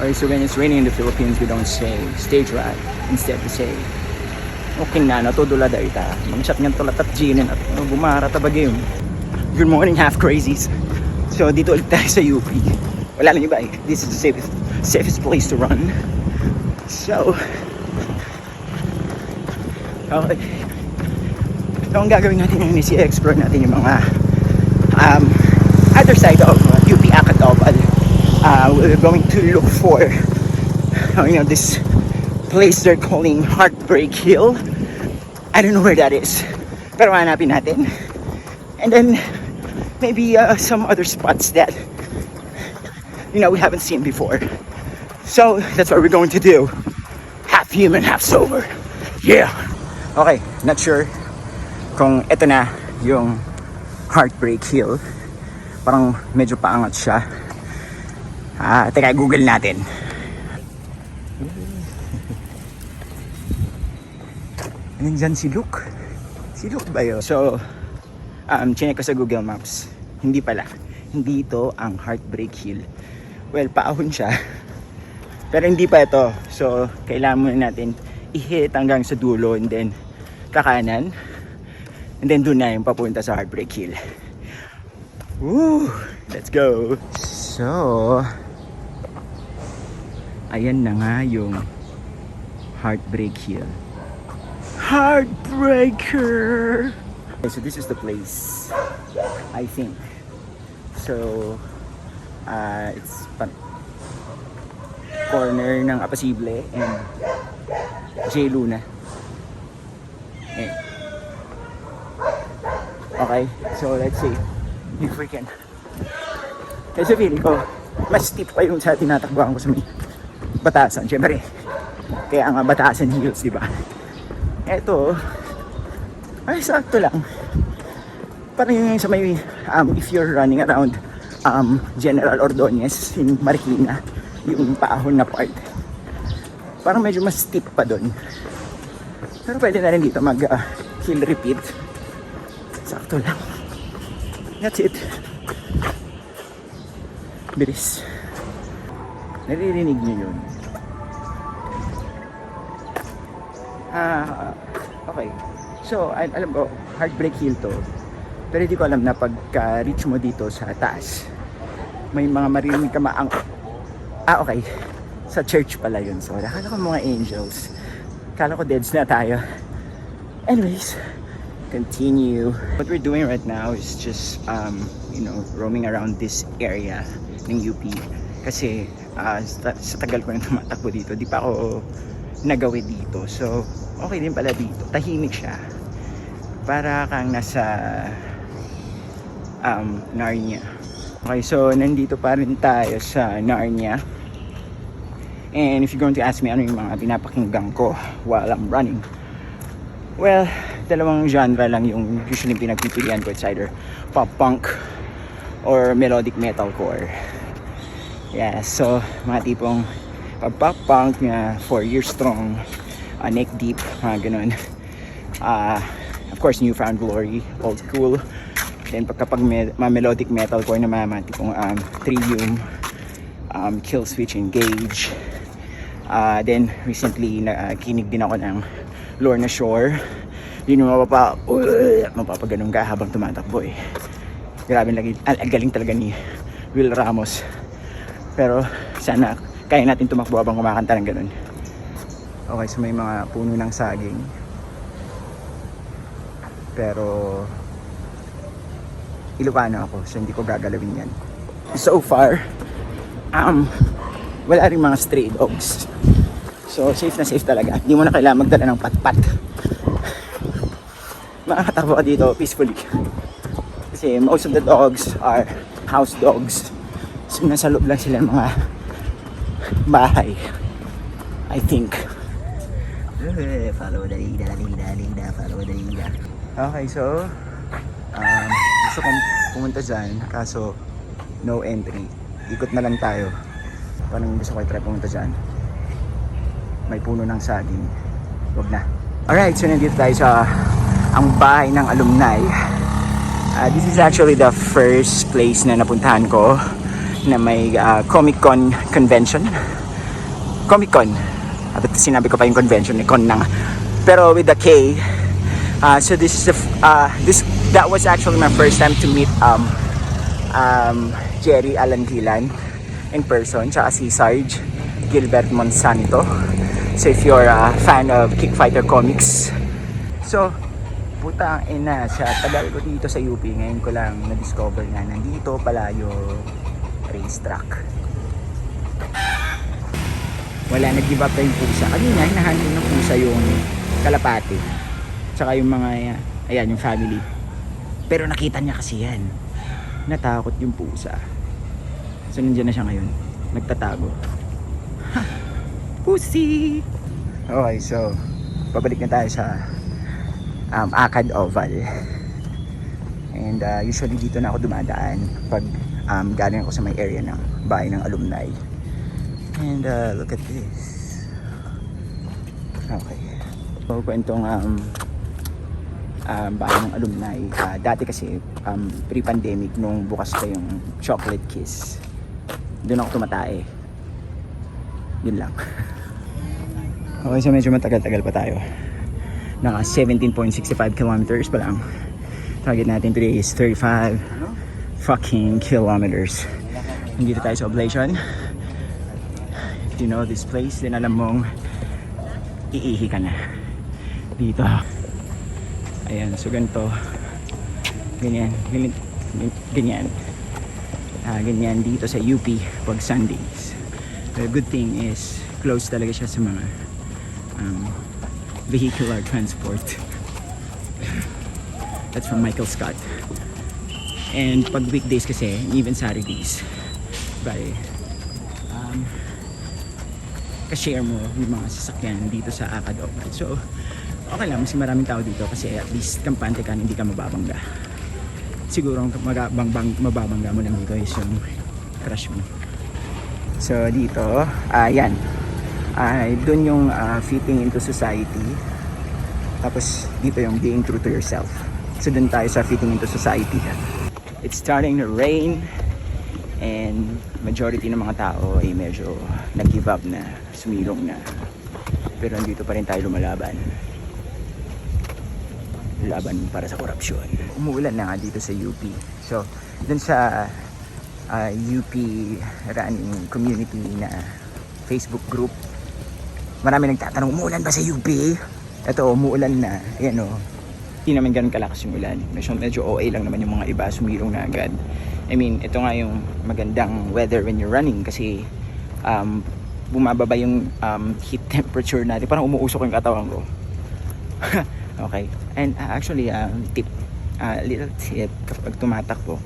Okay, so when it's raining in the Philippines, we don't say stage right. Instead, we say, okay na, natudula da ita. Mag-chat nga tulat at ginin at bumara tabagayong. Good morning, half crazies. So, dito ulit tayo sa UP. Wala lang iba eh. This is the safest place to run. So, okay. So, ang gagawin natin ngayon is i-explore natin yung mga other side of UP Acatobal. We're going to look for this place they're calling Heartbreak Hill. I don't know where that is, pero hanapin natin. And then maybe some other spots that we haven't seen before. So that's what we're going to do. Half human, half sober. Yeah. Okay, not sure kung eto na yung Heartbreak Hill. Parang medyo paangat siya. Teka, Google natin. Nandyan si Luke. Si Luke ba yun? So, chinek ko sa Google Maps. Hindi pala. Hindi ito ang Heartbreak Hill. Well, paahon siya. Pero hindi pa ito. So, kailangan muna natin i-hit hanggang sa dulo and then kakanan. And then doon na yung papunta sa Heartbreak Hill. Woo! Let's go! So, ayan na nga yung Heartbreak Hill. Heartbreaker! Okay, so this is the place, I think. So, it's corner ng Apasible and J. Luna. Okay, so let's see if we can. Kasi feeling ko, mas steep pa yung sa tinatakbuhan ko sa may Batasan. Siyempre, kaya nga Batasan Hills, diba? Eto, ay sakto lang. Parang yung sa may, if you're running around General Ordonez in Marikina, yung paahon na part, parang medyo mas steep pa doon. Pero pwede na rin dito mag hill repeat. Sakto lang. That's it. Bilis. Naririnig niyo yun? Okay. So, alam ko, Heartbreak Hill to. Pero hindi ko alam na pagka-reach mo dito sa taas, may mga maririnig ka okay. Sa church pala yun. So, nakala ko mga angels. Kala ko deads na tayo. Anyways, continue. What we're doing right now is just, roaming around this area ng UP. Kasi, sa tagal ko na tumatakbo dito, di pa ako nagawid dito. So, okay din pala dito. Tahimik siya. Para kang nasa Narnia. Okay, so nandito pa rin tayo sa Narnia. And if you're going to ask me ano yung mga pinapakinggan ko while I'm running, well, dalawang genre lang yung usually pinagpipilian ko. It's either pop punk or melodic metalcore. Yeah, so mga tipong pop punk na 4 Years Strong, Neck Deep, mga ganun. Of course, New Found Glory, old school. Then kapag melodic metalcore na mga tipong Trivium, Killswitch Engage. Then recently nakinig din ako ng Lorna Shore. Yun yung mapapaganong ka habang tumatakbo eh. Grabe lagi, galing talaga ni Will Ramos. Pero sana kaya natin tumakbo habang kumakanta ng ganun. Okay, so may mga puno ng saging. Pero Ilocano ako, so hindi ko gagalawin yan. So far, wala rin mga stray dogs. So safe na safe talaga. Hindi mo na kailangan magdala ng patpat. Makakatakbo ka dito peacefully. Kasi most of the dogs are house dogs. So nasa loob lang sila ng mga bahay, I think. Follow the leader, follow the leader. Okay, so gusto kong pumunta dyan, kaso no entry. Ikot na lang tayo. Parang gusto ko i-try pumunta dyan. May puno ng saging. Huwag na. Alright, so nandito tayo sa ang bahay ng alumni. This is actually the first place na napuntahan ko na may Comic Con convention. Comic Con. At sinabi ko pa yung convention ni Con na nga. Pero with the K. So this is that was actually my first time to meet Jerry Alangilan in person, tsaka si Sarge Gilbert Monsanto. So if you're a fan of Kick Fighter comics, so putang ina, sa tagal ko dito sa UP, ngayon ko lang na-discover na nandito pala yung racetrack. Wala, nag-give up na yung pusa. Kanina, hinahandle ng pusa yung kalapati. Tsaka yung mga, ayan, yung family. Pero nakita niya kasi yan. Natakot yung pusa. So, nandiyan na siya ngayon. Nagtatago. Ha! Pussy! Okay, so, babalik na tayo sa Akad Oval. And usually dito na ako dumadaan pag galing ako sa may area ng bahay ng alumni. And look at this. Okay. So, kwentong bahay ng alumni. Dati kasi pre-pandemic nung bukas pa yung Chocolate Kiss. Doon ako tumatae. Yun lang. Okay, so medyo matagal-tagal pa tayo. Naka 17.65 kilometers pa lang. Target natin today is 35 fucking kilometers. Nandito tayo sa Oblation. If you know this place, then alam mong iihi ka na dito. Ayan, so ganito. Ganyan. Ganyan dito sa UP pag Sundays. The good thing is close talaga siya sa mga vehicular transport. That's from Michael Scott. And pag weekdays kasi, even Saturdays, by ka-share mo yung mga sasakyan dito sa Akad Oval. So, okay lang, mas maraming tao dito kasi at least kampante ka, hindi ka mababangga. Siguro ang mababangga mo lang dito is yung crush mo. So, dito, yan. Doon yung fitting into society. Tapos, dito yung being true to yourself. So, doon tayo sa fitting into society. It's starting to rain. And majority ng mga tao ay medyo nag-give up na, sumilong na. Pero andito pa rin tayo lumalaban. Laban para sa korupsyon. Umuulan na nga dito sa UP. So, dun sa UP running community na Facebook group, marami nagtatanong, umuulan ba sa UP? Ito, umuulan na. Ayan o. Hindi naman ganun kalakas yung ulan. Medyo OA lang naman yung mga iba, sumilong na agad. I mean, ito nga yung magandang weather when you're running kasi bumababa yung heat temperature natin. Parang umuusok yung katawan ko. Okay. And actually, little tip kapag tumatakbo.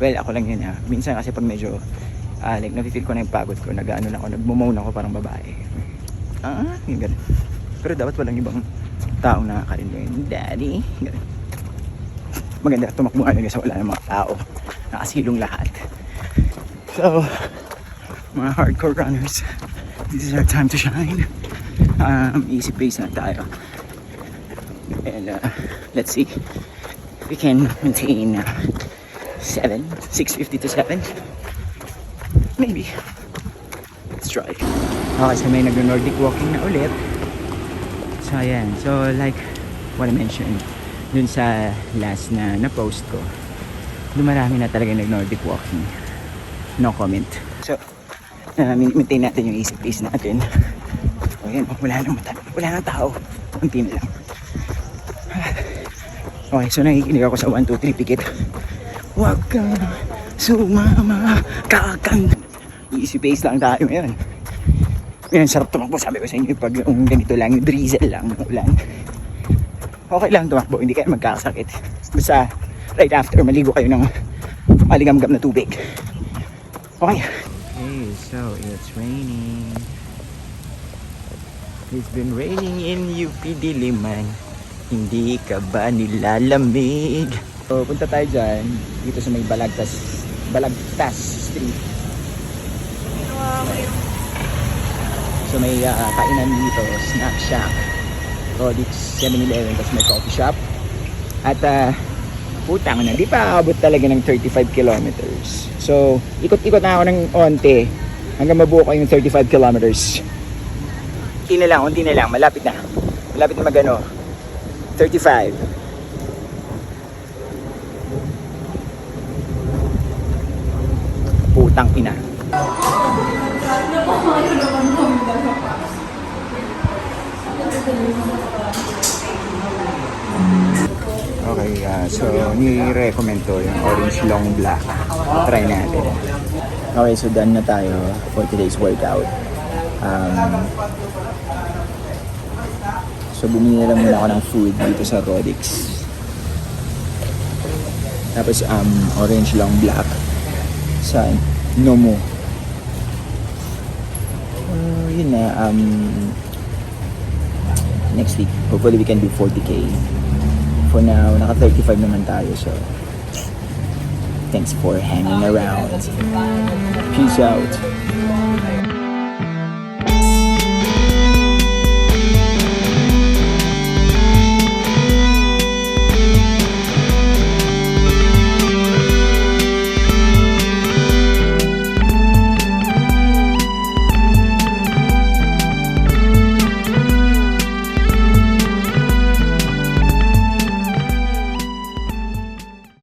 Well, ako lang yun minsan kasi pag medyo like nafe-feel ko na yung pagod ko, nag-ano lang ako, nagmo-moan ako parang babae. Yung ganun. Pero dapat walang ibang taong nakakarinig. Daddy. Ganun. Maganda tumakbo nga kasi wala ng mga tao. Nakasilong lahat. So, mga hardcore runners, this is our time to shine. Easy pace na tayo. And let's see if we can maintain 6:50 to 7. Maybe. Let's try. Okay, so may nag-Nordic walking na ulit. So ayan, so like what I mentioned dun sa last na post ko, dumarami na talaga nag-Nordic walking. No comment. So, maintain natin yung easy pace natin. O yan, wala nang tao. Kunti na lang. Okay, so nakikinig ako sa 1, 2, 3 pikit. Huwag kang sumama, kakang. Easy pace lang tayo ngayon. Yan, sarap tumakbo. Sabi ko sa inyo, pag yung ganito lang, yung drizzle lang, ulan. Okay lang tumakbo, hindi kayo magkakasakit. Basta, right after, maligo kayo ng maligamgam na tubig. Okay. Okay, so it's raining. It's been raining in UP Diliman. Hindi ka ba nilalamig? So, punta tayo dyan, dito sa may Balagtas Street. So, may kainan dito, snack shack. So, dito 7-Eleven, tapos may coffee shop. At, putang na, di pa abot talaga ng 35 kilometers. So, ikot-ikot na ako ng onte hanggang mabuo ko yung 35 kilometers. Unti na lang, malapit na. Malapit na magano. 35. Putang ina. Okay, so ni-recommend to yung orange long black. Try natin. Okay, so done na tayo for today's workout. So bumili na lang muna ako ng food dito sa Rodix. Tapos orange long black sa Nomo. Yun na, next week hopefully we can do 40k. For now, naka 35 naman tayo, so thanks for hanging around. Peace out.